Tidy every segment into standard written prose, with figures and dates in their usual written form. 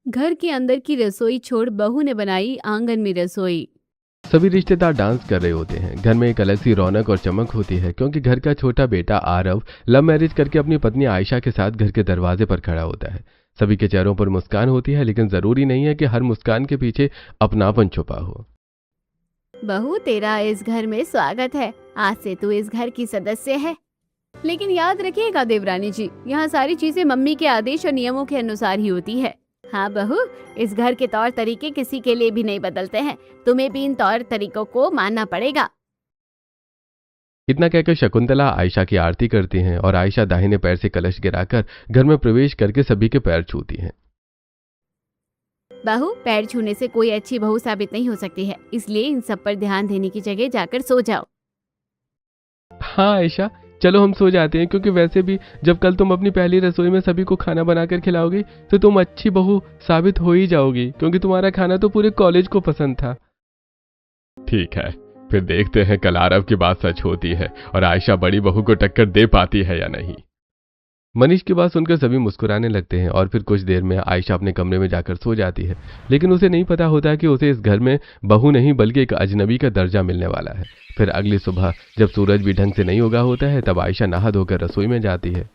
घर के अंदर की रसोई छोड़ बहू ने बनाई आंगन में रसोई। सभी रिश्तेदार डांस कर रहे होते हैं। घर में एक अलग सी रौनक और चमक होती है क्योंकि घर का छोटा बेटा आरव लव मैरिज करके अपनी पत्नी आयशा के साथ घर के दरवाजे पर खड़ा होता है। सभी के चेहरों पर मुस्कान होती है, लेकिन जरूरी नहीं है कि हर मुस्कान के पीछे अपनापन छुपा हो। बहू, तेरा इस घर में स्वागत है। आज से तू इस घर की सदस्य है। लेकिन याद रखिएगा देवरानी जी, यहाँ सारी चीजें मम्मी के आदेश और नियमों के अनुसार ही होती है। हाँ बहू, इस घर के तौर तरीके किसी के लिए भी नहीं बदलते हैं। तुम्हें भी इन तौर तरीकों को मानना पड़ेगा। इतना कहकर शकुंतला आयशा की आरती करती हैं और आयशा दाहिने पैर से कलश गिराकर घर में प्रवेश करके सभी के पैर छूती हैं। बहू, पैर छूने से कोई अच्छी बहू साबित नहीं हो सकती है, इसलिए इन सब पर ध्यान देने की जगह जाकर सो जाओ। हाँ आयशा, चलो हम सो जाते हैं, क्योंकि वैसे भी जब कल तुम अपनी पहली रसोई में सभी को खाना बनाकर खिलाओगी तो तुम अच्छी बहू साबित हो ही जाओगी, क्योंकि तुम्हारा खाना तो पूरे कॉलेज को पसंद था। ठीक है, फिर देखते हैं कल आरव की बात सच होती है और आयशा बड़ी बहू को टक्कर दे पाती है या नहीं। मनीष की बात सुनकर सभी मुस्कुराने लगते हैं और फिर कुछ देर में आयशा अपने कमरे में जाकर सो जाती है। लेकिन उसे नहीं पता होता कि उसे इस घर में बहू नहीं बल्कि एक अजनबी का दर्जा मिलने वाला है। फिर अगली सुबह जब सूरज भी ढंग से नहीं उगा होता है तब आयशा नहा धोकर रसोई में जाती है।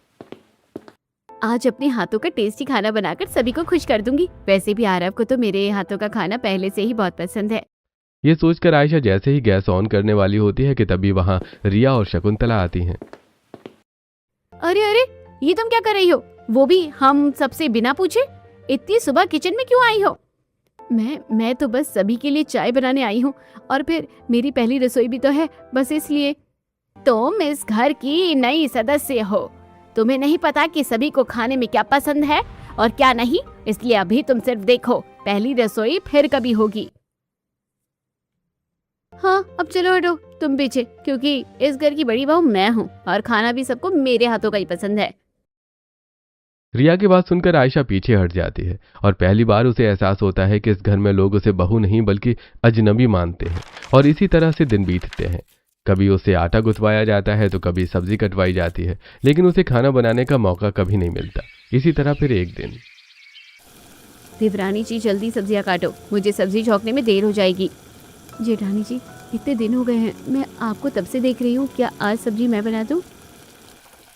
आज अपने हाथों का टेस्टी खाना बनाकर सभी को खुश कर दूंगी। वैसे भी आरव को तो मेरे हाथों का खाना पहले से ही बहुत पसंद है। ये सोचकर आयशा जैसे ही गैस ऑन करने वाली होती है कि तभी वहां रिया और शकुंतला आती हैं। अरे अरे, ये तुम क्या कर रही हो? वो भी हम सबसे बिना पूछे? इतनी सुबह किचन में क्यों आई हो? मैं तो बस सभी के लिए चाय बनाने आई हूँ, और फिर मेरी पहली रसोई भी तो है, बस इसलिए। तुम इस घर की नई सदस्य हो। तुम्हें नहीं पता कि सभी को खाने में क्या पसंद है और क्या नहीं, इसलिए अभी तुम सिर्फ देखो, पहली रसोई फिर कभी होगी। हाँ, अब चलो हटो तुम पीछे, क्योंकि इस घर की बड़ी बहू मैं हूँ और खाना भी सबको मेरे हाथों का ही पसंद है। रिया की बात सुनकर आयशा पीछे हट जाती है और पहली बार उसे एहसास होता है कि इस घर में लोग उसे बहू नहीं बल्कि अजनबी मानते हैं। और इसी तरह से दिन बीतते हैं। कभी उसे आटा गुथवाया जाता है तो कभी सब्जी कटवाई जाती है, लेकिन उसे खाना बनाने का मौका कभी नहीं मिलता। इसी तरह फिर एक दिन। देवरानी जी, जल्दी सब्जियां काटो, मुझे सब्जी छौंकने में देर हो जाएगी। जेठानी जी, इतने दिन हो गए हैं, मैं आपको तब से देख रही हूँ, क्या आज सब्जी मैं बना दूँ?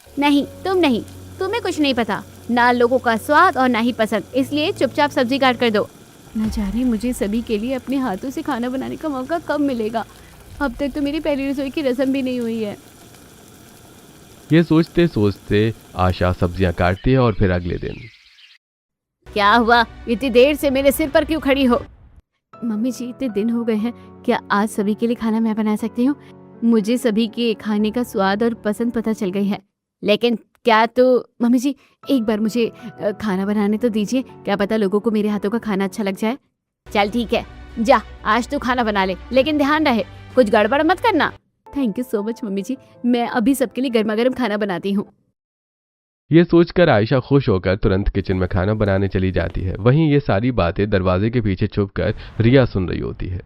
नहीं, तुम नहीं, तुम्हें कुछ नहीं पता, ना लोगों का स्वाद और ना ही पसंद, इसलिए चुपचाप सब्जी काट कर दो। न जाने मुझे सभी के लिए अपने हाथों से खाना बनाने का मौका कब मिलेगा। अब तक तो मेरी पहली रसोई की रस्म भी नहीं हुई है। ये सोचते सोचते आशा सब्जियां काटती है और फिर अगले दिन। क्या हुआ, इतनी देर से मेरे सिर पर क्यों खड़ी हो? मम्मी जी, इतने दिन हो गए हैं, क्या आज सभी के लिए खाना मैं बना सकती हूँ? मुझे सभी के खाने का स्वाद और पसंद पता चल गई है। लेकिन क्या तो मम्मी जी, एक बार मुझे खाना बनाने तो दीजिए, क्या पता लोगों को मेरे हाथों का खाना अच्छा लग जाए। चल ठीक है, जा आज तू खाना बना ले, लेकिन ध्यान रहे कुछ गड़बड़ मत करना। Thank you so much mummy ji, मैं अभी सबके लिए गर्मा गर्म खाना बनाती हूँ। ये सोचकर आयशा खुश होकर तुरंत किचन में खाना बनाने चली जाती है। वहीं ये सारी बातें दरवाजे के पीछे छुपकर रिया सुन रही होती है।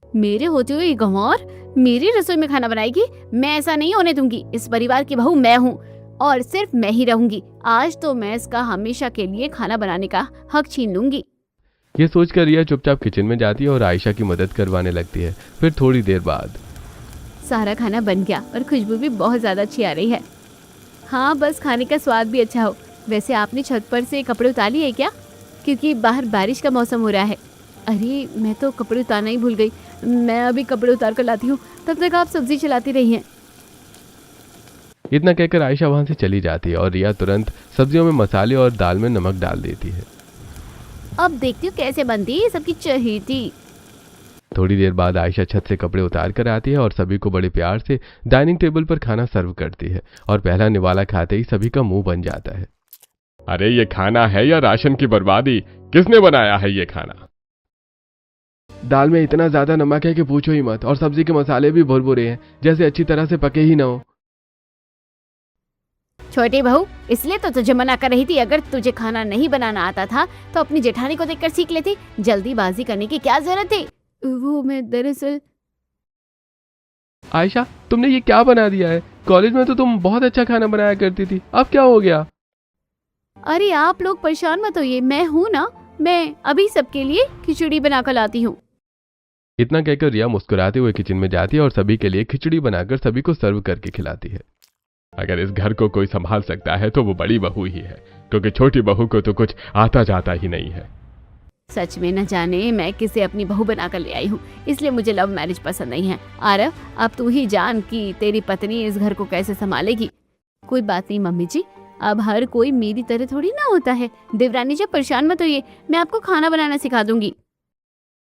मेरे होते हुए गंवार मेरी रसोई में खाना बनाएगी? मैं ऐसा नहीं होने दूंगी। इस परिवार की बहू मैं हूँ और सिर्फ मैं ही रहूंगी। आज तो मैं इसका हमेशा के लिए खाना बनाने का हक छीन लूंगी। ये सोचकर रिया चुपचाप किचन में जाती है और आयशा की मदद करवाने लगती है। फिर थोड़ी देर बाद सारा खाना बन गया और खुशबू भी बहुत ज्यादा अच्छी आ रही है। हाँ, बस खाने का स्वाद भी अच्छा हो। वैसे आपने छत पर से कपड़े उतार लिए क्या? क्योंकि बाहर बारिश का मौसम हो रहा है। अरे, मैं तो कपड़े उतारना ही भूल गई। मैं अभी कपड़े उतार कर लाती हूँ, तब तक आप सब्जी चलाती रही हैं। इतना कहकर आयशा वहां से चली जाती है और रिया तुरंत सब्जियों में मसाले और दाल में नमक डाल देती है। अब देखती हूँ कैसे बनती है सबकी चहेती। थोड़ी देर बाद आयशा छत से कपड़े उतार कर आती है और सभी को बड़े प्यार से डाइनिंग टेबल पर खाना सर्व करती है और पहला निवाला खाते ही सभी का मुंह बन जाता है। अरे ये खाना है या राशन की बर्बादी? किसने बनाया है ये खाना? दाल में इतना ज्यादा नमक है कि पूछो ही मत, और सब्जी के मसाले भी भुरभुरे हैं, जैसे अच्छी तरह से पके ही ना हो। छोटी बहू, इसलिए तो तुझे मना कर रही थी। अगर तुझे खाना नहीं बनाना आता था तो अपनी जेठानी को देखकर सीख लेती। जल्दीबाजी करने की क्या जरूरत थी? वो मैं दरअसल। आयशा, तुमने ये क्या बना दिया है? कॉलेज में तो तुम बहुत अच्छा खाना बनाया करती थी, अब क्या हो गया? अरे आप लोग परेशान मत होइए, मैं हूँ ना, मैं अभी सबके लिए खिचड़ी बनाकर लाती हूँ। इतना कहकर रिया मुस्कुराते हुए किचन में जाती है और सभी के लिए खिचड़ी बनाकर सभी को सर्व करके खिलाती है। अगर इस घर को कोई संभाल सकता है तो वो बड़ी बहू ही है, क्योंकि छोटी बहू को तो कुछ आता जाता ही नहीं है। सच में न जाने मैं किसे अपनी बहू बनाकर ले आई हूँ, इसलिए मुझे लव मैरिज पसंद नहीं है। आरव, अब तू ही जान कि तेरी पत्नी इस घर को कैसे संभालेगी। कोई बात नहीं मम्मी जी, अब हर कोई मेरी तरह थोड़ी ना होता है। देवरानी जी परेशान मत होइए, मैं आपको खाना बनाना सिखा दूंगी।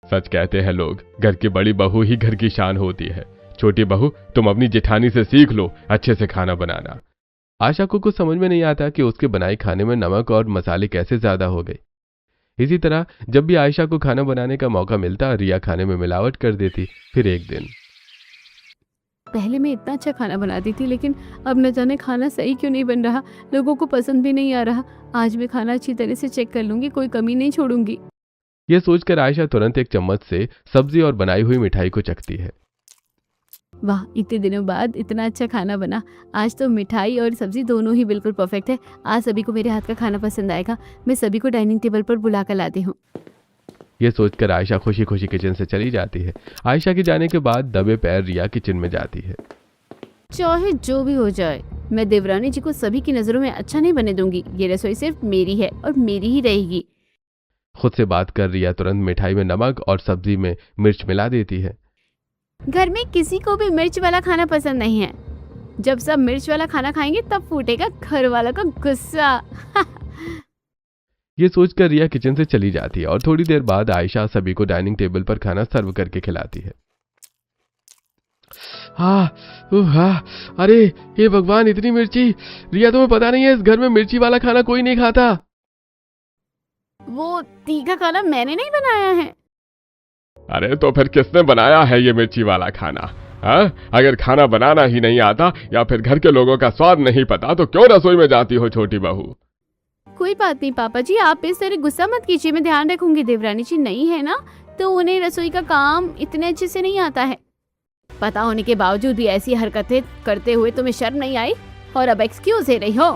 सच कहते हैं लोग, घर की बड़ी बहू ही घर की शान होती है। छोटी बहू, तुम अपनी जेठानी से सीख लो अच्छे से खाना बनाना। आशा को कुछ समझ में नहीं आता कि उसके बनाए खाने में नमक और मसाले कैसे ज्यादा हो गए। इसी तरह जब भी आयशा को खाना बनाने का मौका मिलता, रिया खाने में मिलावट कर देती। फिर एक दिन, पहले मैं इतना अच्छा खाना बनाती थी, लेकिन अब न जाने खाना सही क्यों नहीं बन रहा, लोगों को पसंद भी नहीं आ रहा। आज मैं खाना अच्छी तरह से चेक कर लूंगी, कोई कमी नहीं छोड़ूंगी। यह सोचकर आयशा तुरंत एक चम्मच से सब्जी और बनाई हुई मिठाई को चखती है। वाह, इतने दिनों बाद इतना अच्छा खाना बना। आज तो मिठाई और सब्जी दोनों ही बिल्कुल परफेक्ट है। आज सभी को मेरे हाथ का खाना पसंद आएगा। मैं सभी को डाइनिंग टेबल पर बुला कर लाती हूँ। यह सोचकर आयशा खुशी खुशी किचन से चली जाती है। आयशा के जाने के बाद दबे पैर रिया किचन में जाती है। चाहे जो भी हो जाए, मैं देवरानी जी को सभी की नजरों में अच्छा नहीं बने दूंगी। ये रसोई सिर्फ मेरी है और मेरी ही रहेगी। खुद से बात कर रिया तुरंत मिठाई में नमक और सब्जी में मिर्च मिला देती है। घर में किसी को भी मिर्च वाला खाना पसंद नहीं है। जब सब मिर्च वाला खाना खाएंगे तब फूटेगा घर वालों का गुस्सा। ये सोचकर रिया किचन से चली जाती है और थोड़ी देर बाद आयशा सभी को डाइनिंग टेबल पर खाना सर्व करके खिलाती है। अरे ये भगवान, इतनी मिर्ची! रिया, तुम्हें पता नहीं है इस घर में मिर्ची वाला खाना कोई नहीं खाता। वो तीखा खाना मैंने नहीं बनाया है। अरे तो फिर किसने बनाया है ये मिर्ची वाला खाना? हाँ, अगर खाना बनाना ही नहीं आता या फिर घर के लोगों का स्वाद नहीं पता तो क्यों रसोई में जाती हो छोटी बहू? कोई बात नहीं पापा जी, आप इस तरह गुस्सा मत कीजिए, मैं ध्यान रखूंगी। देवरानी जी नहीं है ना, तो उन्हें रसोई का काम इतने अच्छे से नहीं आता है। पता होने के बावजूद भी ऐसी हरकतें करते हुए तुम्हें शर्म नहीं आई और अब एक्सक्यूज दे रही हो?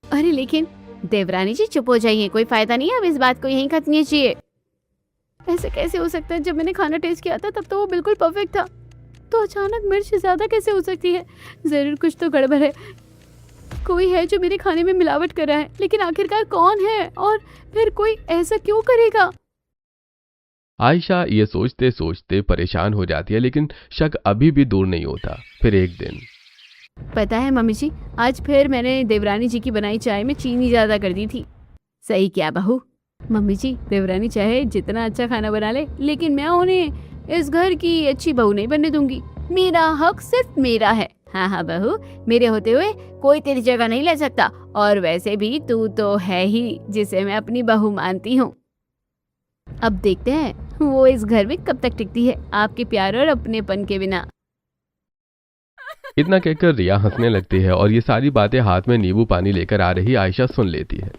अरे लेकिन देवरानी जी चुप हो जाइए, कोई फायदा नहीं है, अब इस बात को यहीं खत्म कीजिए। ऐसे कैसे हो सकता है? जब मैंने खाना टेस्ट किया था तब तो वो बिल्कुल परफेक्ट था, तो अचानक मिर्च ज्यादा कैसे हो सकती है? जरूर कुछ तो गड़बड़ है। कोई है जो मेरे खाने में मिलावट कर रहा है, लेकिन आखिरकार कौन है और फिर कोई ऐसा क्यों करेगा? आयशा ये सोचते सोचते परेशान हो जाती है, लेकिन शक अभी भी दूर नहीं होता। फिर एक दिन, पता है मम्मी जी, आज फिर मैंने देवरानी जी की बनाई चाय में चीनी ज्यादा कर दी थी। सही क्या बहू? मम्मी जी, देवरानी चाहे जितना अच्छा खाना बना ले, लेकिन मैं उन्हें इस घर की अच्छी बहू नहीं बनने दूंगी। मेरा हक सिर्फ मेरा है। हाँ हाँ बहू, मेरे होते हुए कोई तेरी जगह नहीं ले सकता। और वैसे भी तू तो है ही जिसे मैं अपनी बहू मानती हूँ। अब देखते हैं वो इस घर में कब तक टिकती है, आपके प्यार और अपनेपन के बिना। इतना कहकर रिया हंसने लगती है और ये सारी बातें हाथ में नींबू पानी लेकर आ रही आयशा सुन लेती है।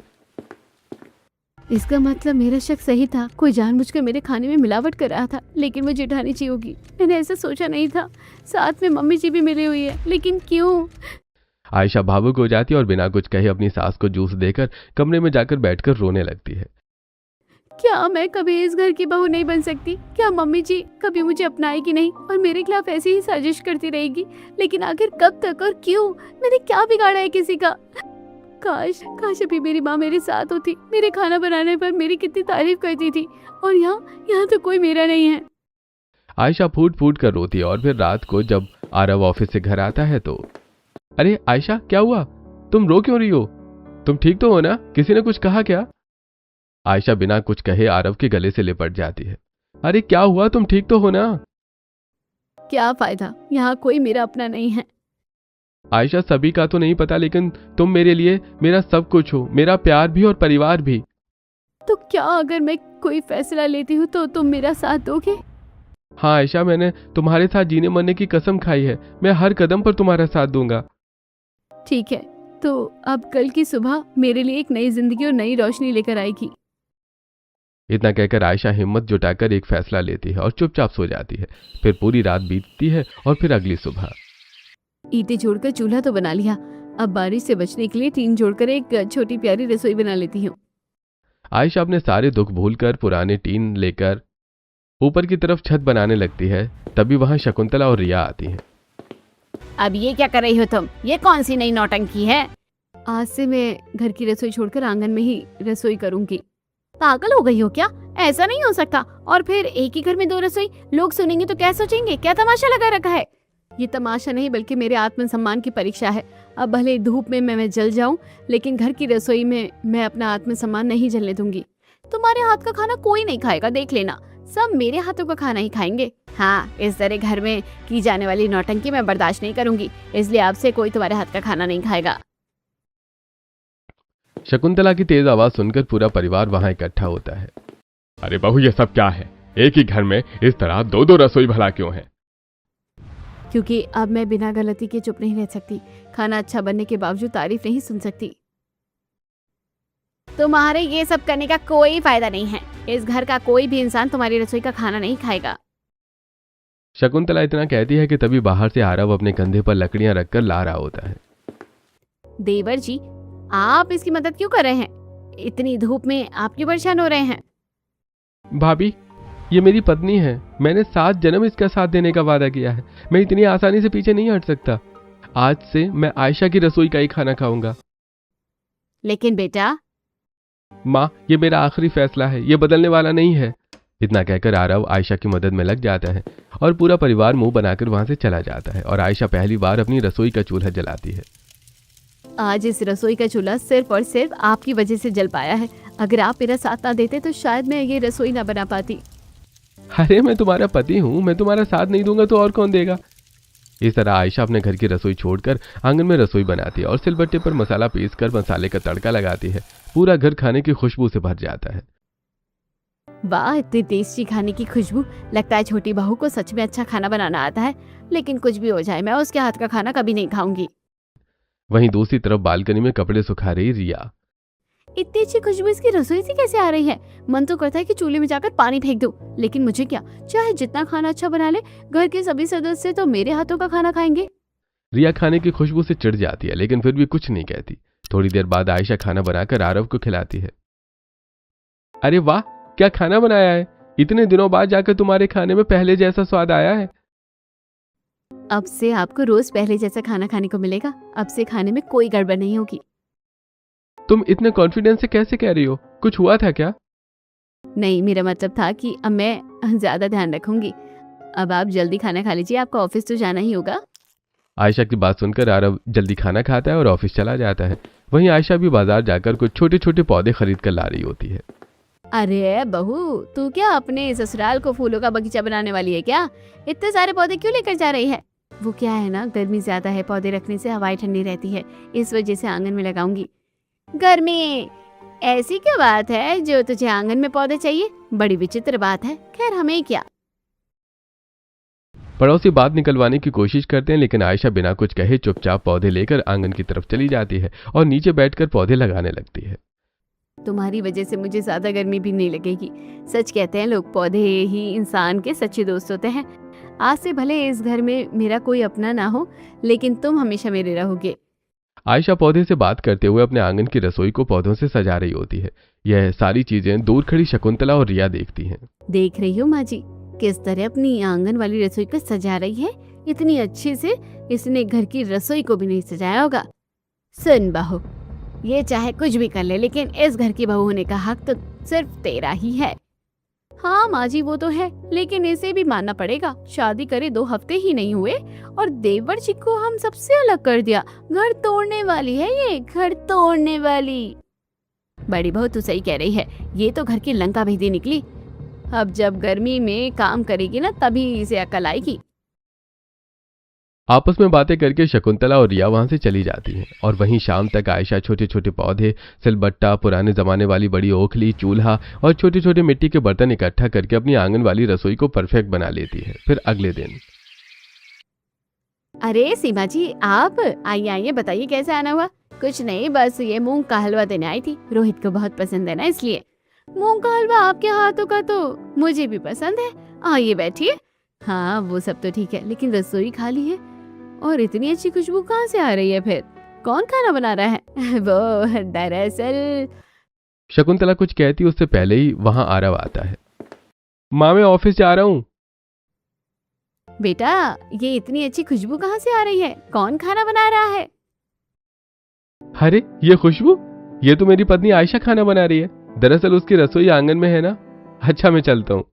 इसका मतलब मेरा शक सही था, कोई जानबूझकर मेरे खाने में मिलावट कर रहा था। लेकिन वो जेठानी जी होगी, मैंने ऐसा सोचा नहीं था। साथ में मम्मी जी भी मिली हुई है, लेकिन क्यों? आयशा भावुक हो जाती है और बिना कुछ कहे अपनी सास को जूस देकर कमरे में जाकर बैठकर रोने लगती है। क्या मैं कभी इस घर की बहू नहीं बन सकती? क्या मम्मी जी कभी मुझे अपनाएगी नहीं और मेरे खिलाफ ऐसी ही साजिश करती रहेगी? लेकिन आखिर कब तक और क्यों? मैंने क्या बिगाड़ा है किसी का? काश अभी मेरी माँ मेरे साथ होती, मेरे खाना बनाने पर मेरी कितनी तारीफ करती थी। और यहाँ तो कोई मेरा नहीं है। आयशा फूट फूट कर रोती है और फिर रात को जब आरव ऑफिस से घर आता है तो, अरे आयशा, क्या हुआ? तुम रो क्यों रही हो? तुम ठीक तो हो ना? किसी ने कुछ कहा क्या? आयशा बिना कुछ कहे आरव के गले से लिपट जाती है। अरे क्या हुआ? तुम ठीक तो हो ना? क्या फायदा, यहाँ कोई मेरा अपना नहीं है। आयशा, सभी का तो नहीं पता, लेकिन तुम मेरे लिए मेरा सब कुछ हो, मेरा प्यार भी और परिवार भी। तो क्या अगर मैं कोई फैसला लेती हूँ तो तुम मेरा साथ दोगे? हाँ आयशा, मैंने तुम्हारे साथ जीने मरने की कसम खाई है। मैं हर कदम पर तुम्हारा साथ दूंगा। ठीक है, तो अब कल की सुबह मेरे लिए एक नई जिंदगी और नई रोशनी लेकर आएगी। इतना कहकर आयशा हिम्मत जुटाकर एक फैसला लेती है और चुपचाप सो जाती है। फिर पूरी रात बीतती है और फिर अगली सुबह। ईंटें जोड़कर चूल्हा तो बना लिया, अब बारिश से बचने के लिए टीन जोड़कर एक छोटी प्यारी रसोई बना लेती हूँ। आयशा अपने सारे दुख भूलकर पुराने टीन लेकर ऊपर की तरफ छत बनाने लगती है। तभी वहां शकुंतला और रिया आती हैं। अब ये क्या कर रही हो तुम? ये कौन सी नई नौटंकी है? आज से मैं घर की रसोई छोड़कर आंगन में ही रसोई करूंगी। पागल हो गई हो क्या? ऐसा नहीं हो सकता। और फिर एक ही घर में 2 रसोई, लोग सुनेंगे तो क्या सोचेंगे? क्या तमाशा लगा रखा है? ये तमाशा नहीं बल्कि मेरे आत्मसम्मान की परीक्षा है। अब भले धूप में मैं जल जाऊं, लेकिन घर की रसोई में मैं अपना आत्मसम्मान नहीं जलने दूंगी। तुम्हारे हाथ का खाना कोई नहीं खाएगा, देख लेना। सब मेरे हाथों का खाना ही खाएंगे। हाँ, इस तरह घर में की जाने वाली नौटंकी मैं बर्दाश्त नहीं करूंगी, इसलिए आपसे कोई तुम्हारे हाथ का खाना नहीं खाएगा। शकुंतला की तेज आवाज सुनकर पूरा परिवार वहां इकट्ठा होता है। अरे बहू, ये सब क्या है? एक ही घर में इस तरह 2-2 रसोई भला क्यों है? क्योंकि अब मैं बिना गलती के चुप नहीं रह सकती। खाना अच्छा बनने के बावजूद तारीफ नहीं सुन सकती। तुम्हारे ये सब करने का कोई फायदा नहीं है। इस घर का कोई भी इंसान तुम्हारी रसोई का खाना नहीं खाएगा। शकुंतला इतना कहती है कि तभी बाहर से आरव अपने कंधे पर लकड़ियां रखकर ला रहा होता है। देवर जी, आप इसकी मदद क्यों कर रहे हैं? इतनी धूप में आप क्यों परेशान हो रहे हैं? भाभी, ये मेरी पत्नी है। मैंने 7 जन्म इसका साथ देने का वादा किया है। मैं इतनी आसानी से पीछे नहीं हट सकता। आज से मैं आयशा की रसोई का ही खाना खाऊंगा। लेकिन बेटा। माँ, ये मेरा आखिरी फैसला है, ये बदलने वाला नहीं है। इतना कहकर आरव आयशा की मदद में लग जाता है और पूरा परिवार मुंह बनाकर वहां से चला जाता है और आयशा पहली बार अपनी रसोई का चूल्हा जलाती है। आज इस रसोई का चूल्हा सिर्फ और सिर्फ आपकी वजह से जल पाया है। अगर आप मेरा साथ ना देते तो शायद मैं ये रसोई ना बना पाती। अरे, मैं तुम्हारा पति हूँ, मैं तुम्हारा साथ नहीं दूंगा तो और कौन देगा? इस तरह आयशा अपने घर की रसोई छोड़कर आंगन में रसोई बनाती है और सिलबट्टे पर मसाला पीसकर मसाले का तड़का लगाती है। पूरा घर खाने की खुशबू से भर जाता है। वाह, इतनी टेस्टी खाने की खुशबू। लगता है छोटी बहू को सच में अच्छा खाना बनाना आता है। लेकिन कुछ भी हो जाए, मैं उसके हाथ का खाना कभी नहीं खाऊंगी। वहीं दूसरी तरफ बालकनी में कपड़े सुखा रही रिया। इतनी अच्छी खुशबू इसकी रसोई से कैसे आ रही है? मन तो करता है कि चूल्हे में जाकर पानी फेंक दूं, लेकिन मुझे क्या, चाहे जितना खाना अच्छा बना ले, घर के सभी सदस्य तो मेरे हाथों का खाना खाएंगे। रिया खाने की खुशबू से चिढ़ जाती है, लेकिन फिर भी कुछ नहीं कहती। थोड़ी देर बाद आयशा खाना बनाकर आरव को खिलाती है। अरे वाह, क्या खाना बनाया है! इतने दिनों बाद जाकर तुम्हारे खाने में पहले जैसा स्वाद आया है। अब से आपको रोज पहले जैसा खाना खाने को मिलेगा। अब से खाने में कोई गड़बड़ नहीं होगी। तुम इतने कॉन्फिडेंस से कैसे कह रही हो? कुछ हुआ था क्या? नहीं, मेरा मतलब था कि अब मैं ज्यादा ध्यान रखूंगी। अब आप जल्दी खाना खा लीजिए, आपको ऑफिस तो जाना ही होगा। आयशा की बात सुनकर आरव जल्दी खाना खाता है और ऑफिस चला जाता है। वहीं आयशा भी बाजार जाकर कुछ छोटे छोटे पौधे खरीद कर ला रही होती है। अरे बहू, तू क्या अपने ससुराल को फूलों का बगीचा बनाने वाली है क्या? इतने सारे पौधे क्यों लेकर जा रही है? वो क्या है ना, गर्मी ज्यादा है, पौधे रखने से हवाएं ठंडी रहती है, इस वजह से आंगन में लगाऊंगी। गर्मी? ऐसी क्या बात है जो तुझे आंगन में पौधे चाहिए? बड़ी विचित्र बात है। खैर, हमें क्या। पड़ोसी बात निकलवाने की कोशिश करते हैं, लेकिन आयशा बिना कुछ कहे चुपचाप पौधे लेकर आंगन की तरफ चली जाती है और नीचे बैठकर पौधे लगाने लगती है। तुम्हारी वजह से मुझे ज्यादा गर्मी भी नहीं लगेगी। सच कहते हैं लोग, पौधे ही इंसान के सच्चे दोस्त होते हैं। आज से भले इस घर में मेरा कोई अपना ना हो, लेकिन तुम हमेशा मेरे रहोगे। आयशा पौधे से बात करते हुए अपने आंगन की रसोई को पौधों से सजा रही होती है। यह सारी चीजें दूर खड़ी शकुंतला और रिया देखती हैं। देख रही हो माँ जी, किस तरह अपनी आंगन वाली रसोई को सजा रही है। इतनी अच्छे से इसने घर की रसोई को भी नहीं सजाया होगा। सुन बहू, ये चाहे कुछ भी कर ले, लेकिन इस घर की बहू होने का हक तो सिर्फ तेरा ही है। हाँ माँ जी, वो तो है, लेकिन इसे भी मानना पड़ेगा। शादी करे 2 हफ्ते ही नहीं हुए और देवर जी को हम सबसे अलग कर दिया। घर तोड़ने वाली है ये, घर तोड़ने वाली। बड़ी बहू, तू सही कह रही है, ये तो घर की लंका भेदी निकली। अब जब गर्मी में काम करेगी ना, तभी इसे अकल आएगी। आपस में बातें करके शकुंतला और रिया वहां से चली जाती हैं और वहीं शाम तक आयशा छोटे छोटे पौधे, सिलबट्टा, पुराने जमाने वाली बड़ी ओखली, चूल्हा और छोटे छोटे मिट्टी के बर्तन इकट्ठा करके अपनी आंगन वाली रसोई को परफेक्ट बना लेती है। फिर अगले दिन। अरे सीमा जी, आप आइए आइए, बताइए कैसे आना हुआ? कुछ नहीं, बस ये मूंग का हलवा देने आई थी। रोहित को बहुत पसंद है ना, इसलिए। मूंग का हलवा आपके हाथों का तो मुझे भी पसंद है। आइए बैठिए। हाँ, वो सब तो ठीक है, लेकिन रसोई खाली है और इतनी अच्छी खुशबू कहाँ से आ रही है? फिर कौन खाना बना रहा है? वो दरअसल शकुंतला कुछ कहती उससे पहले ही वहां आरव आता है। माँ मैं ऑफिस जा रहा हूँ। बेटा, ये इतनी अच्छी खुशबू कहाँ से आ रही है? कौन खाना बना रहा है? अरे ये खुशबू, ये तो मेरी पत्नी आयशा खाना बना रही है। दरअसल उसकी रसोई आंगन में है ना। अच्छा मैं चलता हूँ।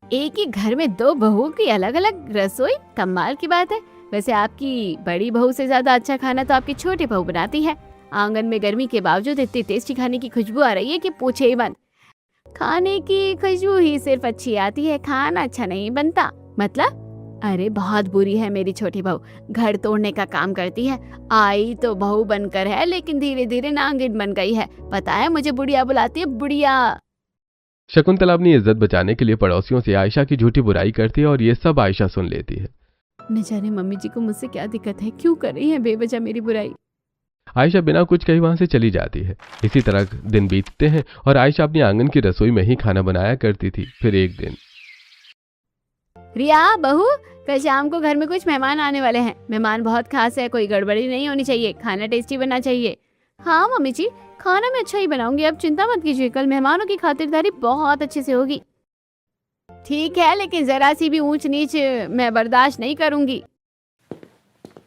एक ही घर में दो बहुओं की अलग अलग रसोई, कमाल की बात है। वैसे आपकी बड़ी बहू से ज्यादा अच्छा खाना तो आपकी छोटी बहू बनाती है। आंगन में गर्मी के बावजूद इतनी टेस्टी खाने की खुशबू आ रही है कि पूछे ही मत। खाने की खुशबू ही सिर्फ अच्छी आती है, खाना अच्छा नहीं बनता। मतलब? अरे बहुत बुरी है मेरी छोटी बहू, घर तोड़ने का काम करती है। आई तो बहू बनकर है, लेकिन धीरे धीरे नागिन बन गई है। पता है, मुझे बुढ़िया बुलाती है, बुढ़िया। शकुंतला अपनी इज्जत बचाने के लिए पड़ोसियों से आयशा की झूठी बुराई करती है और ये सब आयशा सुन लेती है। न जाने मम्मी जी को मुझसे क्या दिक्कत है, क्यों कर रही है बेवजह मेरी बुराई। आयशा बिना कुछ कही वहां से चली जाती है। इसी तरह दिन बीतते हैं और आयशा अपनी आंगन की रसोई में ही खाना बनाया करती थी। फिर एक दिन, रिया बहू, कल शाम को घर में कुछ मेहमान आने वाले हैं। मेहमान बहुत खास है, कोई गड़बड़ी नहीं होनी चाहिए, खाना टेस्टी बनना चाहिए। हाँ मम्मी जी, खाना मैं अच्छा ही बनाऊंगी, आप चिंता मत कीजिए। कल मेहमानों की खातिरदारी बहुत अच्छे से होगी। ठीक है, लेकिन जरा सी भी ऊंच नीच मैं बर्दाश्त नहीं करूंगी।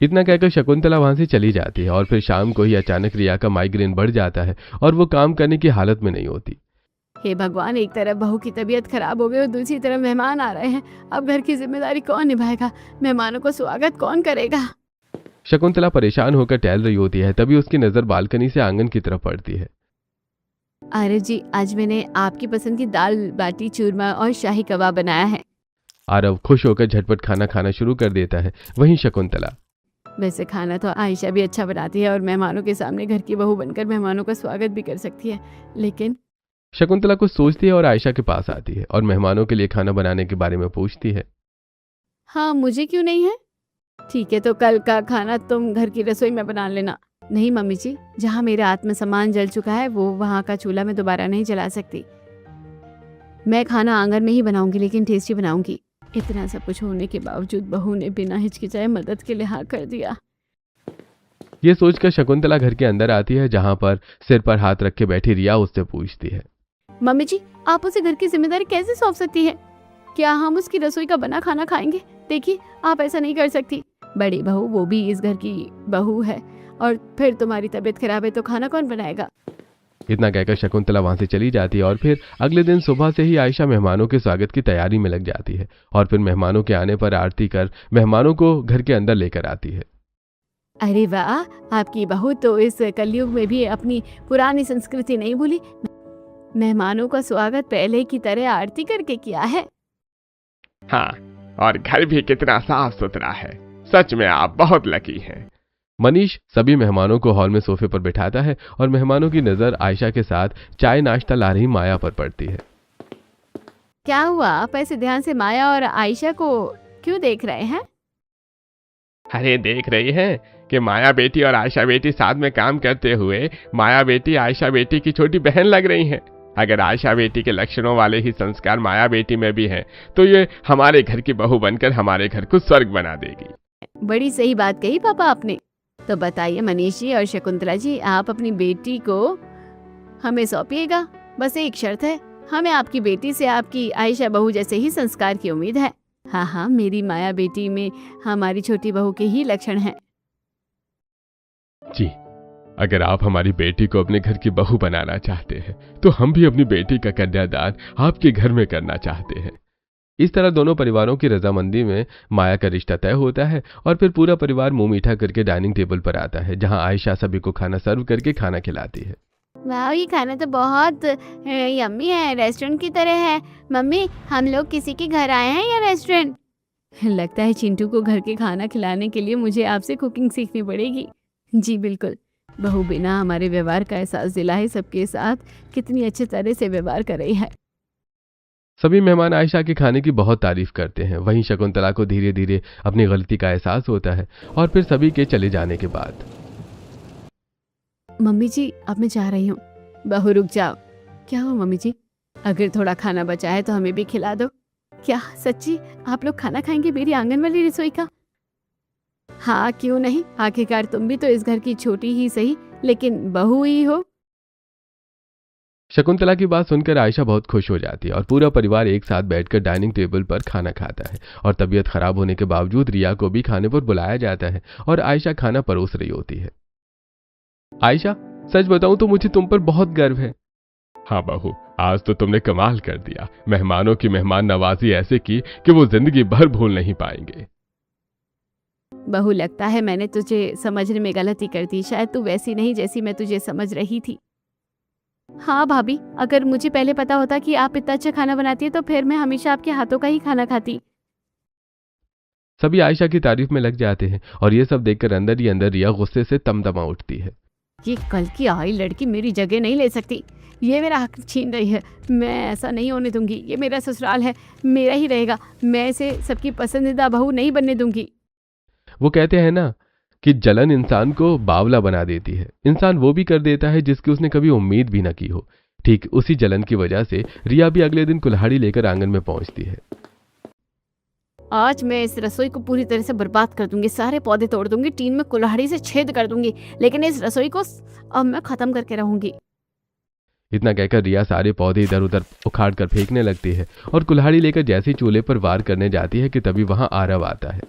इतना कहकर शकुंतला वहां से चली जाती है और फिर शाम को ही अचानक रिया का माइग्रेन बढ़ जाता है और वो काम करने की हालत में नहीं होती। हे भगवान, एक तरफ बहू की तबीयत खराब हो गई और दूसरी तरफ मेहमान आ रहे हैं। अब घर की जिम्मेदारी कौन निभाएगा? मेहमानों को स्वागत कौन करेगा? शकुंतला परेशान होकर टहल रही होती है, तभी उसकी नजर बालकनी से आंगन की तरफ पड़ती है। अरे जी, आज मैंने आपकी पसंद की दाल बाटी चूरमा और शाही कबाब बनाया है। आरव खुश होकर झटपट खाना खाना शुरू कर देता है। वहीं शकुंतला, वैसे खाना तो आयशा भी अच्छा बनाती है और मेहमानों के सामने घर की बहू बनकर मेहमानों का स्वागत भी कर सकती है, लेकिन शकुंतला कुछ सोचती है और आयशा के पास आती है और मेहमानों के लिए खाना बनाने के बारे में पूछती है। हाँ, मुझे क्यों नहीं है? ठीक है, तो कल का खाना तुम घर की रसोई में बना लेना। नहीं मम्मी जी, जहाँ मेरा आत्मसम्मान जल चुका है वो वहाँ का चूल्हा मैं दोबारा नहीं जला सकती। मैं खाना आंगन में ही बनाऊंगी, लेकिन टेस्टी बनाऊंगी। इतना सब कुछ होने के बावजूद बहू ने बिना हिचकिचाए मदद के लिए हाँ कर दिया। ये सोचकर शकुंतला घर के अंदर आती है, जहां पर सिर पर हाथ रखे बैठी रिया उससे पूछती है। मम्मी जी, आप उसे घर की जिम्मेदारी कैसे सौंप सकती है? क्या हम उसकी रसोई का बना खाना खाएंगे? देखिए, आप ऐसा नहीं कर सकती। बड़ी बहू, वो भी इस घर की बहू है, और फिर तुम्हारी तबीयत खराब है तो खाना कौन बनाएगा? इतना कहकर शकुंतला वहां से चली जाती है और फिर अगले दिन सुबह से ही आयशा मेहमानों के स्वागत की तैयारी में लग जाती है और फिर मेहमानों के आने पर आरती कर मेहमानों को घर के अंदर लेकर आती है। अरे वाह, आपकी बहू तो इस कलयुग में भी अपनी पुरानी संस्कृति नहीं भूली। मेहमानों का स्वागत पहले की तरह आरती करके किया है। हाँ, और घर भी कितना साफ सुथरा है। सच में आप बहुत लकी हैं। मनीष सभी मेहमानों को हॉल में सोफे पर बिठाता है और मेहमानों की नजर आयशा के साथ चाय नाश्ता ला रही माया पर पड़ती है। क्या हुआ, आप ऐसे ध्यान से माया और आयशा को क्यों देख रहे हैं? अरे देख रही हैं कि माया बेटी और आयशा बेटी साथ में काम करते हुए माया बेटी आयशा बेटी की छोटी बहन लग रही हैं। अगर आयशा बेटी के लक्षणों वाले ही संस्कार माया बेटी में भी हैं, तो ये हमारे घर की बहू बनकर हमारे घर को स्वर्ग बना देगी। बड़ी सही बात कही पापा आपने। तो बताइए मनीष जी और शकुंतला जी, आप अपनी बेटी को हमें सौंपिएगा। बस एक शर्त है, हमें आपकी बेटी से आपकी आयशा बहू जैसे ही संस्कार की उम्मीद है। हाँ हाँ, मेरी माया बेटी में हमारी छोटी बहू के ही लक्षण हैं। जी, अगर आप हमारी बेटी को अपने घर की बहू बनाना चाहते हैं तो हम भी अपनी बेटी का कन्यादान आपके घर में करना चाहते हैं। इस तरह दोनों परिवारों की रजामंदी में माया का रिश्ता तय होता है और फिर पूरा परिवार मुंह मीठा करके डाइनिंग टेबल पर आता है, जहां आयशा सभी को खाना सर्व करके खाना खिलाती है। वाह, ये खाना तो बहुत यम्मी है, रेस्टोरेंट की तरह है। मम्मी, हम लोग किसी के घर आए हैं या रेस्टोरेंट? लगता है चिंटू को घर के खाना खिलाने के लिए मुझे आपसे कुकिंग सीखनी पड़ेगी। जी बिल्कुल, बहू बिना हमारे व्यवहार का एहसास दिलाए सबके साथ कितनी अच्छे तरह से व्यवहार कर रही है। सभी मेहमान आयशा के खाने की बहुत तारीफ करते हैं। वहीं शकुंतला को धीरे धीरे अपनी गलती का एहसास होता है और फिर सभी के चले जाने के बाद, मम्मी जी, अब मैं जा रही हूँ। बहू रुक जाओ। क्या हुआ मम्मी जी? अगर थोड़ा खाना बचा है तो हमें भी खिला दो। क्या सच्ची आप लोग खाना खाएंगे मेरी आंगन वाली रसोई का? हाँ, क्यों नहीं, आखिरकार तुम भी तो इस घर की छोटी ही सही लेकिन बहू ही हो। शकुंतला की बात सुनकर आयशा बहुत खुश हो जाती है और पूरा परिवार एक साथ बैठकर डाइनिंग टेबल पर खाना खाता है। और तबीयत खराब होने के बावजूद रिया को भी खाने पर बुलाया जाता है और आयशा खाना परोस रही होती है। आयशा, सच बताऊं तो मुझे तुम पर बहुत गर्व है। हाँ बहू, आज तो तुमने कमाल कर दिया। मेहमानों की मेहमान नवाजी ऐसे की कि वो जिंदगी भर भूल नहीं पाएंगे। बहू, लगता है मैंने तुझे समझने में गलती कर दी। शायद तू वैसी नहीं जैसी मैं तुझे समझ रही थी। हाँ भाभी, अगर मुझे पहले पता होता कि आप इतना अच्छा खाना बनाती है तो फिर मैं हमेशा आपके हाथों का ही खाना खाती। सभी आयशा की तारीफ में लग जाते हैं और ये सब देखकर अंदर ही अंदर रिया गुस्से से तमतमा उठती है। ये कल की आई लड़की मेरी जगह नहीं ले सकती। ये मेरा हक छीन रही है। मैं ऐसा नहीं होने दूंगी। ये मेरा ससुराल है, मेरा ही रहेगा। मैं इसे सबकी पसंदीदा बहू नहीं बनने दूंगी। वो कहते हैं ना कि जलन इंसान को बावला बना देती है। इंसान वो भी कर देता है जिसकी उसने कभी उम्मीद भी न की हो। ठीक उसी जलन की वजह से रिया भी अगले दिन कुल्हाड़ी लेकर आंगन में पहुंचती है। आज मैं इस रसोई को पूरी तरह से बर्बाद कर दूंगी। सारे पौधे तोड़ दूंगी, टीन में कुल्हाड़ी से छेद कर दूंगी, लेकिन इस रसोई को अब मैं खत्म करके रहूंगी। इतना कहकर रिया सारे पौधे इधर उधर उखाड़ कर फेंकने लगती है और कुल्हाड़ी लेकर जैसे ही चूल्हे पर वार करने जाती है कि तभी वहां आरव आता है।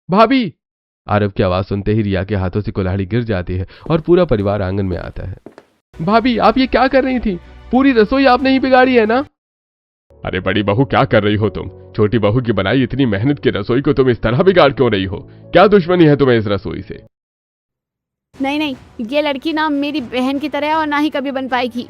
भाभी! आरव की आवाज सुनते ही रिया के हाथों से कुल्हाड़ी गिर जाती है और पूरा परिवार आंगन में आता है। भाभी, आप ये क्या कर रही थी? पूरी रसोई आपने ही बिगाड़ी है ना? अरे बड़ी बहू, क्या कर रही हो तुम? छोटी बहू की बनाई इतनी मेहनत की रसोई को तुम इस तरह बिगाड़ क्यों रही हो? क्या दुश्मनी है तुम्हें इस रसोई से? नहीं नहीं, ये लड़की ना मेरी बहन की तरह है और ना ही कभी बन पाएगी।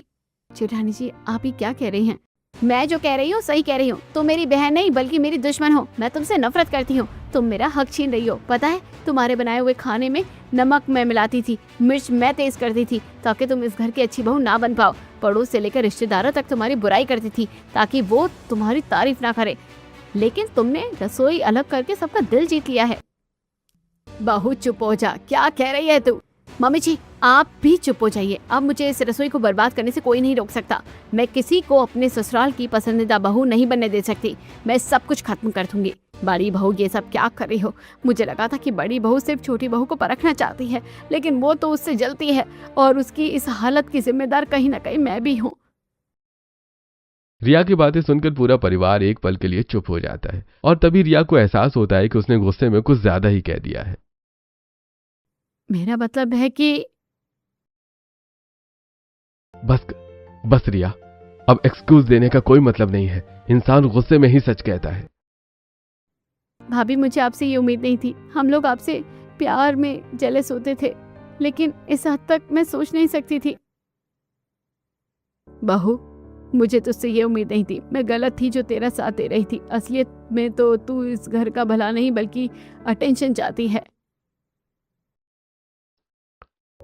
जेठानी जी, आप ही क्या कह रही हैं? मैं जो कह रही हूँ सही कह रही हूँ। तुम मेरी बहन नहीं बल्कि मेरी दुश्मन हो। मैं तुमसे नफरत करती हूँ। तुम मेरा हक छीन रही हो। पता है, तुम्हारे बनाए हुए खाने में नमक मैं मिलाती थी, मिर्च मैं तेज करती थी ताकि तुम इस घर की अच्छी बहू ना बन पाओ। पड़ोस से लेकर रिश्तेदारों तक तुम्हारी बुराई करती थी ताकि वो तुम्हारी तारीफ ना करे, लेकिन तुमने रसोई अलग करके सबका दिल जीत लिया है। बहू चुप हो जा। क्या कह रही है तू? मम्मी जी, आप भी चुप हो जाइए। अब मुझे इस रसोई को बर्बाद करने से कोई नहीं रोक सकता। मैं किसी को अपने ससुराल की पसंदीदा बहू नहीं बनने दे सकती। मैं सब कुछ खत्म कर दूंगी। बड़ी बहू, ये सब क्या कर रही हो? मुझे लगा था कि बड़ी बहू सिर्फ छोटी बहू को परखना चाहती है, लेकिन वो तो उससे जलती है और उसकी इस हालत की जिम्मेदार कहीं ना कहीं मैं भी हूँ। रिया की बातें सुनकर पूरा परिवार एक पल के लिए चुप हो जाता है और तभी रिया को एहसास होता है कि उसने गुस्से में कुछ ज्यादा ही कह दिया है। मेरा मतलब है कि बस रिया, अब एक्सक्यूज देने का कोई मतलब नहीं है। इंसान गुस्से में ही सच कहता है। भाभी, मुझे आपसे ये उम्मीद नहीं थी। हम लोग आपसे प्यार में जेलस होते थे, लेकिन इस हद तक मैं सोच नहीं सकती थी। बहू, मुझे तुझसे ये उम्मीद नहीं थी। मैं गलत थी जो तेरा साथ दे रही थी। असलियत में तो तू इस घर का भला नहीं बल्कि अटेंशन चाहती है।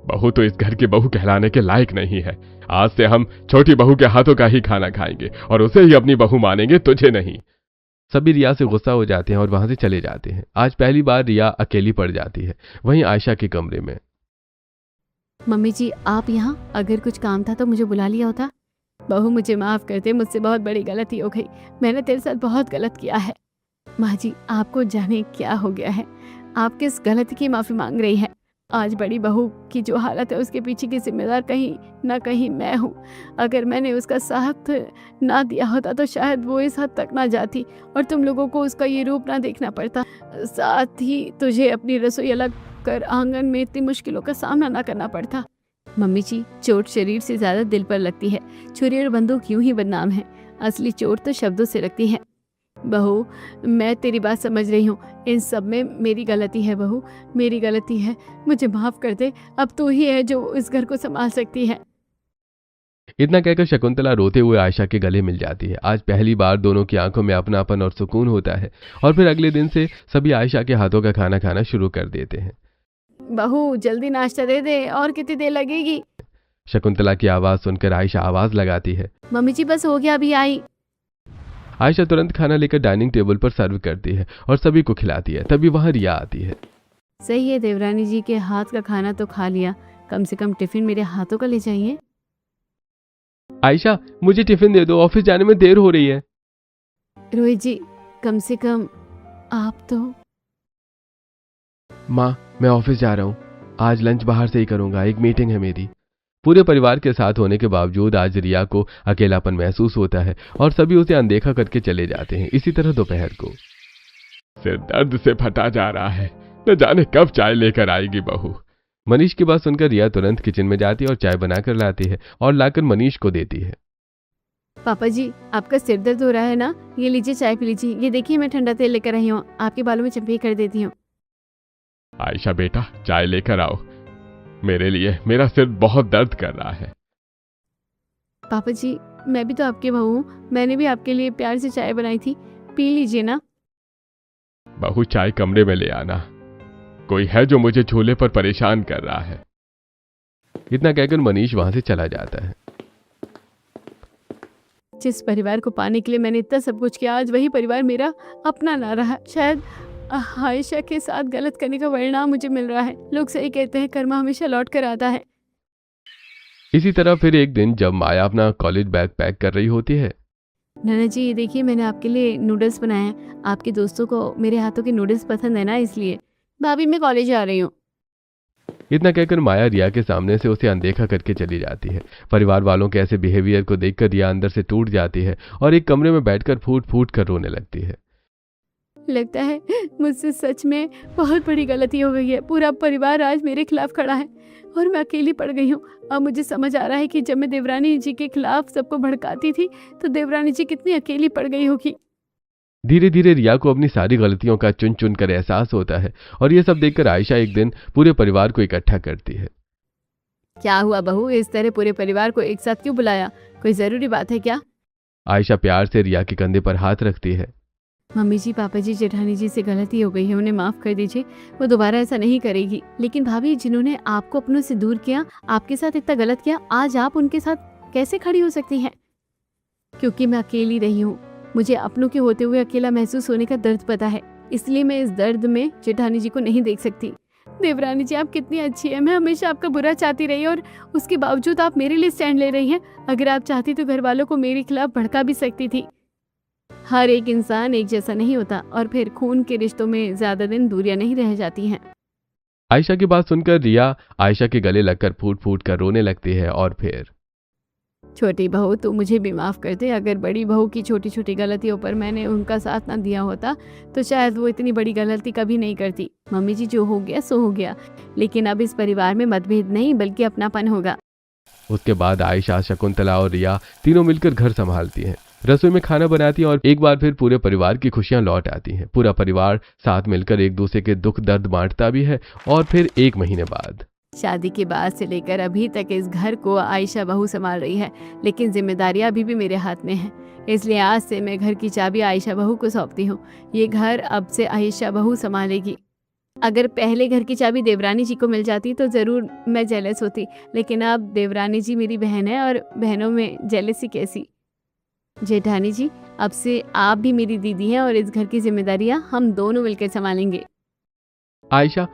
बहू तो इस घर की बहू कहलाने के लायक नहीं है। आज से हम छोटी बहू के हाथों का ही खाना खाएंगे और उसे ही अपनी बहू मानेंगे, तुझे नहीं। सभी रिया से गुस्सा हो जाते हैं और वहां से चले जाते हैं। आज पहली बार रिया अकेली पड़ जाती है, वहीं आयशा के कमरे में। मम्मी जी, आप यहाँ? अगर कुछ काम था तो मुझे बुला लिया होता। बहू, मुझे माफ कर दे। मुझसे बहुत बड़ी गलती हो गई। मैंने तेरे साथ बहुत गलत किया है। माँ जी, आपको जाने क्या हो गया है? आप किस गलती की माफी मांग रही है? आज बड़ी बहू की जो हालत है उसके पीछे की जिम्मेदार कहीं ना कहीं मैं हूँ। अगर मैंने उसका साथ ना दिया होता तो शायद वो इस हद तक ना जाती और तुम लोगों को उसका ये रूप ना देखना पड़ता। साथ ही तुझे अपनी रसोई अलग कर आंगन में इतनी मुश्किलों का सामना ना करना पड़ता। मम्मी जी, चोट शरीर से ज्यादा दिल पर लगती है। छुरी और बंदूक यूं ही बदनाम है, असली चोट तो शब्दों से लगती है। बहू, मैं तेरी बात समझ रही हूँ। इन सब में मेरी गलती है बहू, मेरी गलती है। मुझे माफ कर दे। अब तू ही है जो इस घर को संभाल सकती है। इतना कहकर शकुंतला रोते हुए आयशा के गले मिल जाती है। आज पहली बार दोनों की आंखों में अपनापन और सुकून होता है और फिर अगले दिन से सभी आयशा के हाथों का खाना खाना शुरू कर देते हैं। बहू, जल्दी नाश्ता दे दे। और कितनी देर लगेगी? शकुंतला की आवाज सुनकर आयशा आवाज लगाती है। मम्मी जी, बस हो गया, अभी आई। आयशा तुरंत खाना लेकर डाइनिंग टेबल पर सर्व करती है और सभी को खिलाती है। तभी वहां रिया आती है। सही है, देवरानी जी के हाथ का खाना तो खा लिया, कम से कम टिफिन मेरे हाथों का ले जाइए। आयशा, मुझे टिफिन दे दो, ऑफिस जाने में देर हो रही है। रोहित जी, कम से कम आप तो। माँ, मैं ऑफिस जा रहा हूँ। आज लंच बाहर से ही करूंगा, एक मीटिंग है मेरी। पूरे परिवार के साथ होने के बावजूद आज रिया को अकेलापन महसूस होता है और सभी उसे अनदेखा करके चले जाते हैं। इसी तरह दोपहर को सिर दर्द से फटा जा रहा है, न जाने कब चाय लेकर आएगी बहू। मनीष की बात सुनकर रिया तुरंत किचन में जाती है और चाय बनाकर लाती है और लाकर मनीष को देती है। पापा जी, आपका सिर दर्द हो रहा है ना, ये लीजिए चाय पी लीजिए। ये देखिए मैं ठंडा तेल लेकर आई हूँ, आपके बालों में चम्पी कर देती हूँ। आयशा बेटा, चाय लेकर आओ मेरे लिए, मेरा सिर बहुत दर्द कर रहा है। पापा जी, मैं भी तो आपकी बहू हूँ, मैंने भी आपके लिए प्यार से चाय बनाई थी, पी लीजिए ना। बहू, चाय कमरे में ले आना, कोई है जो मुझे झूले पर परेशान कर रहा है। इतना कहकर मनीष वहां से चला जाता है। जिस परिवार को पाने के लिए मैंने इतना सब कुछ किया, आज वही परिवार मेरा अपना ना रहा। शायद आयशा के साथ गलत करने का परिणाम मुझे मिल रहा है। लोग सही कहते हैं, कर्मा हमेशा लौट कर आता है। इसी तरह फिर एक दिन जब माया अपना कॉलेज बैग पैक कर रही होती है। नाना जी, ये देखिए मैंने आपके लिए नूडल्स बनाए हैं। आपके दोस्तों को मेरे हाथों के नूडल्स पसंद है ना, इसलिए। भाभी, मैं कॉलेज जा रही हूँ। इतना कहकर माया रिया के सामने से उसे अनदेखा करके चली जाती है। परिवार वालों के ऐसे बिहेवियर को देखकर रिया अंदर से टूट जाती है और एक कमरे में बैठकर फूट फूट कर रोने लगती है। लगता है मुझसे सच में बहुत बड़ी गलती हो गई है। पूरा परिवार आज मेरे खिलाफ खड़ा है और मैं अकेली पड़ गई हूँ। अब मुझे समझ आ रहा है कि जब मैं देवरानी जी के खिलाफ सबको भड़काती थी तो देवरानी जी कितनी अकेली पड़ गई होगी। धीरे धीरे रिया को अपनी सारी गलतियों का चुन चुन कर एहसास होता है और ये सब देखकर आयशा एक दिन पूरे परिवार को इकट्ठा करती है। क्या हुआ बहू, इस तरह पूरे परिवार को एक साथ क्यों बुलाया? कोई जरूरी बात है क्या? आयशा प्यार से रिया के कंधे पर हाथ रखती है। मम्मी जी, पापा जी, जेठानी जी से गलती हो गई है, उन्हें माफ कर दीजिए। वो दोबारा ऐसा नहीं करेगी। लेकिन भाभी, जिन्होंने आपको अपनों से दूर किया, आपके साथ इतना गलत किया, आज आप उनके साथ कैसे खड़ी हो सकती हैं? क्योंकि मैं अकेली रही हूँ, मुझे अपनों के होते हुए अकेला महसूस होने का दर्द पता है, इसलिए मैं इस दर्द में जेठानी जी को नहीं देख सकती। देवरानी जी, आप कितनी अच्छी है। मैं हमेशा आपका बुरा चाहती रही और उसके बावजूद आप मेरे लिए स्टैंड ले रही हैं। अगर आप चाहती तो घर वालों को मेरे खिलाफ भड़का भी सकती थी। हर एक इंसान एक जैसा नहीं होता और फिर खून के रिश्तों में ज्यादा दिन दूरियां नहीं रह जाती हैं। आयशा की बात सुनकर रिया आयशा के गले लगकर फूट फूट कर रोने लगती है और फिर छोटी बहू, तू मुझे भी माफ कर दे। अगर बड़ी बहू की छोटी छोटी गलतियों पर मैंने उनका साथ ना दिया होता तो शायद वो इतनी बड़ी गलती कभी नहीं करती। मम्मी जी, जो हो गया सो हो गया, लेकिन अब इस परिवार में मतभेद नहीं बल्कि अपनापन होगा। उसके बाद आयशा, शकुंतला और रिया तीनों मिलकर घर संभालती हैं, रसोई में खाना बनाती हैं और एक बार फिर पूरे परिवार की खुशियां लौट आती हैं। पूरा परिवार साथ मिलकर एक दूसरे के दुख दर्द बांटता भी है। और फिर एक महीने बाद शादी के बाद से लेकर अभी तक इस घर को आयशा बहू संभाल रही है, लेकिन जिम्मेदारियां अभी भी मेरे हाथ में हैं। इसलिए आज से मैं घर की चाबी आयशा बहू को सौंपती हूँ। ये घर अब से आयशा बहू संभालेगी। अगर पहले घर की चाबी देवरानी जी को मिल जाती तो जरूर मैं जेलस होती, लेकिन अब देवरानी जी मेरी बहन है और बहनों में जेलसी कैसी। जेठानी जी, अब से आप भी मेरी दीदी हैं और इस घर की जिम्मेदारियां हम दोनों मिलकर संभालेंगे। आयशा,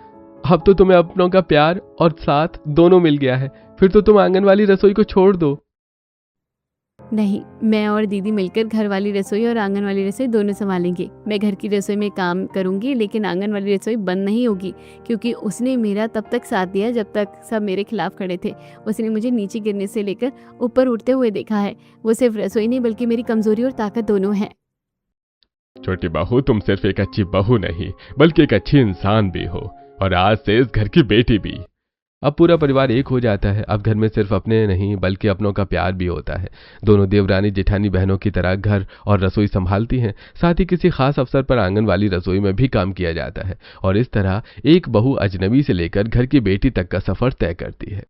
अब तो तुम्हें अपनों का प्यार और साथ दोनों मिल गया है, फिर तो तुम आंगन वाली रसोई को छोड़ दो। नहीं, मैं और दीदी मिलकर घर वाली रसोई और आंगन वाली रसोई दोनों संभालेंगे। मैं घर की रसोई में काम करूंगी, लेकिन आंगन वाली रसोई बंद नहीं होगी, क्योंकि उसने मेरा तब तक साथ दिया जब तक सब मेरे खिलाफ खड़े थे। उसने मुझे नीचे गिरने से लेकर ऊपर उठते हुए देखा है। वो सिर्फ रसोई नहीं बल्कि मेरी कमजोरी और ताकत दोनों है। छोटी बहू, तुम सिर्फ एक अच्छी बहू नहीं बल्कि एक अच्छी इंसान भी हो, और आज से इस घर की बेटी भी। अब पूरा परिवार एक हो जाता है। अब घर में सिर्फ अपने नहीं बल्कि अपनों का प्यार भी होता है। दोनों देवरानी जेठानी बहनों की तरह घर और रसोई संभालती हैं। साथ ही किसी खास अवसर पर आंगन वाली रसोई में भी काम किया जाता है और इस तरह एक बहू अजनबी से लेकर घर की बेटी तक का सफर तय करती है।